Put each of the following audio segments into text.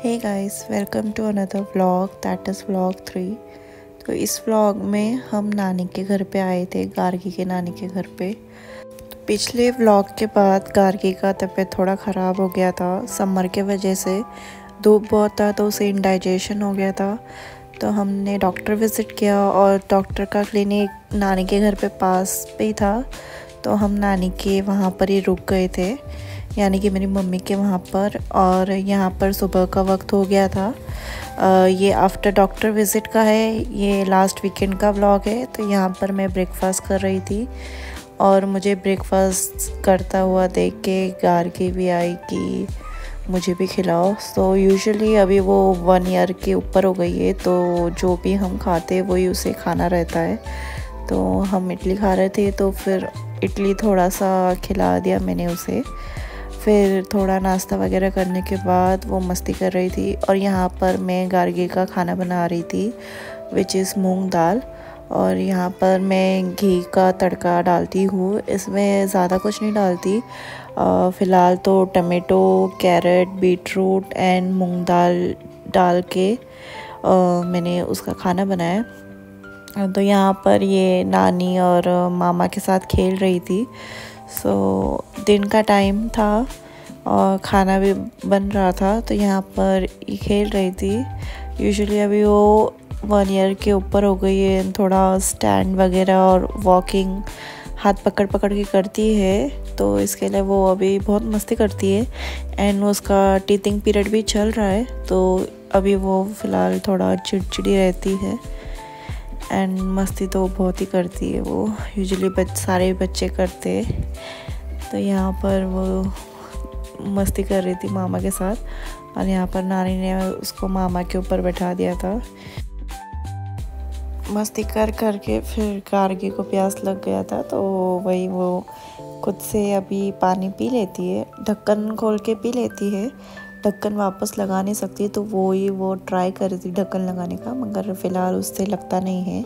Hey guys, welcome to another vlog that is vlog 3। तो इस vlog में हम नानी के घर पे आए थे, गार्गी के नानी के घर पे। तो पिछले व्लॉग के बाद गार्गी का तबीयत थोड़ा ख़राब हो गया था समर के वजह से। धूप बहुत था तो उसे इंडाइजेशन हो गया था। तो हमने डॉक्टर विज़िट किया और डॉक्टर का क्लिनिक नानी के घर पे पास पे ही था। तो हम नानी के वहाँ पर ही रुक गए थे, यानी कि मेरी मम्मी के वहाँ पर। और यहाँ पर सुबह का वक्त हो गया था। ये आफ्टर डॉक्टर विज़िट का है, ये लास्ट वीकेंड का व्लॉग है। तो यहाँ पर मैं ब्रेकफास्ट कर रही थी और मुझे ब्रेकफास्ट करता हुआ देख के गार्गी भी आई कि मुझे भी खिलाओ। सो यूजुअली अभी वो 1 ईयर के ऊपर हो गई है, तो जो भी हम खाते वही उसे खाना रहता है। तो हम इडली खा रहे थे तो फिर इडली थोड़ा सा खिला दिया मैंने उसे। फिर थोड़ा नाश्ता वगैरह करने के बाद वो मस्ती कर रही थी और यहाँ पर मैं गार्गी का खाना बना रही थी, विच इज़ मूंग दाल। और यहाँ पर मैं घी का तड़का डालती हूँ, इसमें ज़्यादा कुछ नहीं डालती। फ़िलहाल तो tomato, carrot, beetroot and मूंग दाल डाल के मैंने उसका खाना बनाया। तो यहाँ पर ये नानी और मामा के साथ खेल रही थी। सो दिन का टाइम था और खाना भी बन रहा था, तो यहाँ पर ये खेल रही थी। यूजुअली अभी वो 1 ईयर के ऊपर हो गई है, थोड़ा स्टैंड वगैरह और वॉकिंग हाथ पकड़ पकड़ के करती है, तो इसके लिए वो अभी बहुत मस्ती करती है। एंड उसका टीथिंग पीरियड भी चल रहा है, तो अभी वो फ़िलहाल थोड़ा चिड़चिड़ी रहती है। एंड मस्ती तो बहुत ही करती है वो, यूजुअली सारे बच्चे करते। तो यहाँ पर वो मस्ती कर रही थी मामा के साथ और यहाँ पर नानी ने उसको मामा के ऊपर बैठा दिया था। मस्ती कर कर के फिर गार्गी को प्यास लग गया था, तो वही वो खुद से अभी पानी पी लेती है, ढक्कन खोल के पी लेती है। ढक्कन वापस लगा नहीं सकती, तो वो ट्राई कर रही थी ढक्कन लगाने का, मगर फ़िलहाल उससे लगता नहीं है।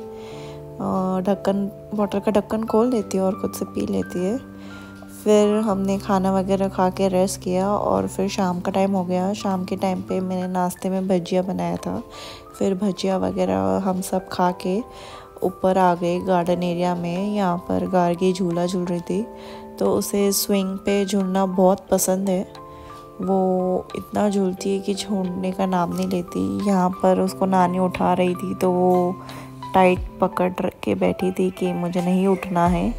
ढक्कन बॉटल का ढक्कन खोल देती है और खुद से पी लेती है। फिर हमने खाना वगैरह खा के रेस्ट किया और फिर शाम का टाइम हो गया। शाम के टाइम पे मैंने नाश्ते में भजिया बनाया था। फिर भजिया वगैरह हम सब खा के ऊपर आ गए गार्डन एरिया में। यहाँ पर गार्गी झूला झूल रही थी, तो उसे स्विंग पे झूलना बहुत पसंद है। वो इतना झूलती है कि छोड़ने का नाम नहीं लेती। यहाँ पर उसको नानी उठा रही थी, तो वो टाइट पकड़ के बैठी थी कि मुझे नहीं उठना है।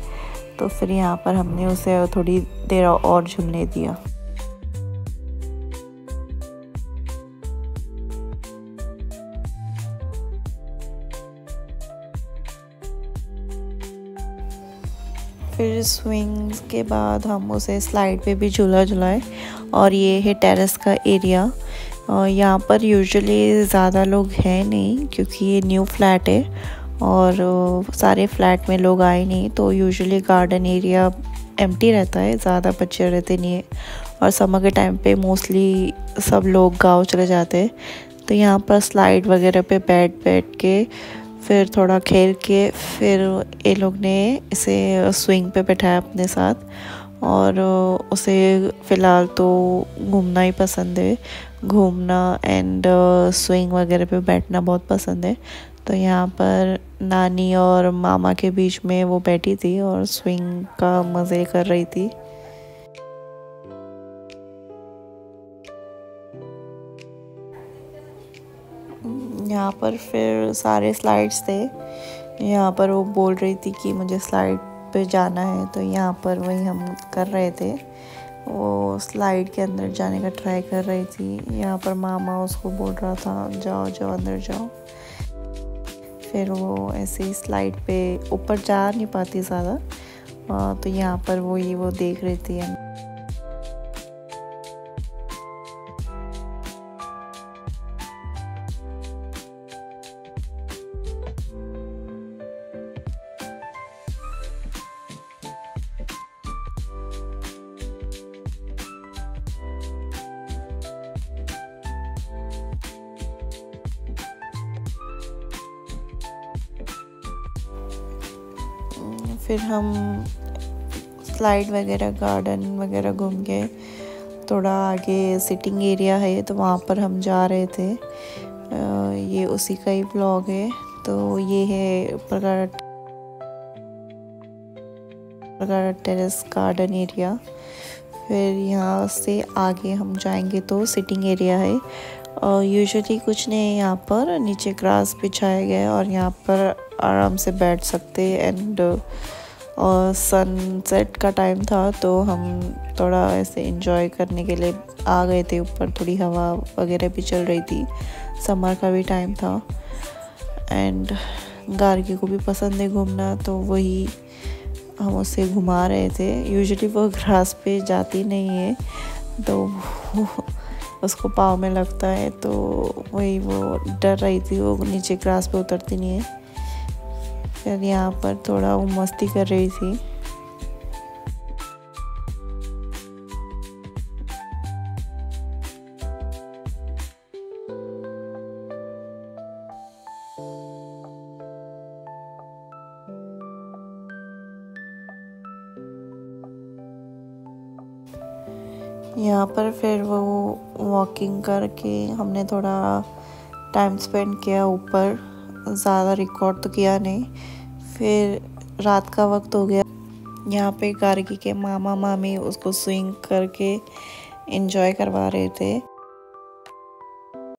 तो फिर यहाँ पर हमने उसे थोड़ी देर और झूलने दिया। फिर स्विंग्स के बाद हम उसे स्लाइड पे भी झुलाए। और ये है टेरेस का एरिया। यहाँ पर यूजुअली ज़्यादा लोग हैं नहीं, क्योंकि ये न्यू फ्लैट है और सारे फ्लैट में लोग आए नहीं, तो यूजुअली गार्डन एरिया एम्प्टी रहता है, ज़्यादा बच्चे रहते नहीं है। और समर के टाइम पे मोस्टली सब लोग गांव चले जाते हैं। तो यहाँ पर स्लाइड वगैरह पे बैठ के फिर थोड़ा खेल के फिर ये लोग ने इसे स्विंग पे बैठाया अपने साथ। और उसे फ़िलहाल तो घूमना ही पसंद है, घूमना एंड स्विंग वगैरह पे बैठना बहुत पसंद है। तो यहाँ पर नानी और मामा के बीच में वो बैठी थी और स्विंग का मज़े कर रही थी। यहाँ पर फिर सारे स्लाइड्स थे। यहाँ पर वो बोल रही थी कि मुझे स्लाइड पे जाना है, तो यहाँ पर वही हम कर रहे थे। वो स्लाइड के अंदर जाने का ट्राई कर रही थी। यहाँ पर मामा उसको बोल रहा था जाओ जाओ अंदर जाओ। फिर वो ऐसे ही स्लाइड पे ऊपर जा नहीं पाती ज़्यादा, तो यहाँ पर वो देख रही थी। फिर हम स्लाइड वगैरह गार्डन वगैरह घूम के थोड़ा आगे सिटिंग एरिया है तो वहाँ पर हम जा रहे थे। ये उसी का ही ब्लॉग है। तो ये है प्रगट टेरेस गार्डन एरिया। फिर यहाँ से आगे हम जाएंगे तो सिटिंग एरिया है। और यूजुअली कुछ नहीं है, यहाँ पर नीचे ग्रास बिछाया गया है और यहाँ पर आराम से बैठ सकते हैं। एंड और सनसेट का टाइम था तो हम थोड़ा ऐसे एंजॉय करने के लिए आ गए थे ऊपर। थोड़ी हवा वगैरह भी चल रही थी, समर का भी टाइम था। एंड गार्गी को भी पसंद है घूमना, तो वही हम उसे घुमा रहे थे। यूजुअली वो ग्रास पे जाती नहीं है, तो उसको पाँव में लगता है, तो वही वो डर रही थी, वो नीचे ग्रास पे उतरती नहीं है। फिर यहाँ पर थोड़ा वो मस्ती कर रही थी। यहाँ पर फिर वो वॉकिंग करके हमने थोड़ा टाइम स्पेंड किया ऊपर। ज़्यादा रिकॉर्ड तो किया नहीं। फिर रात का वक्त हो गया। यहाँ पे गार्गी के मामा मामी उसको स्विंग करके एंजॉय करवा रहे थे।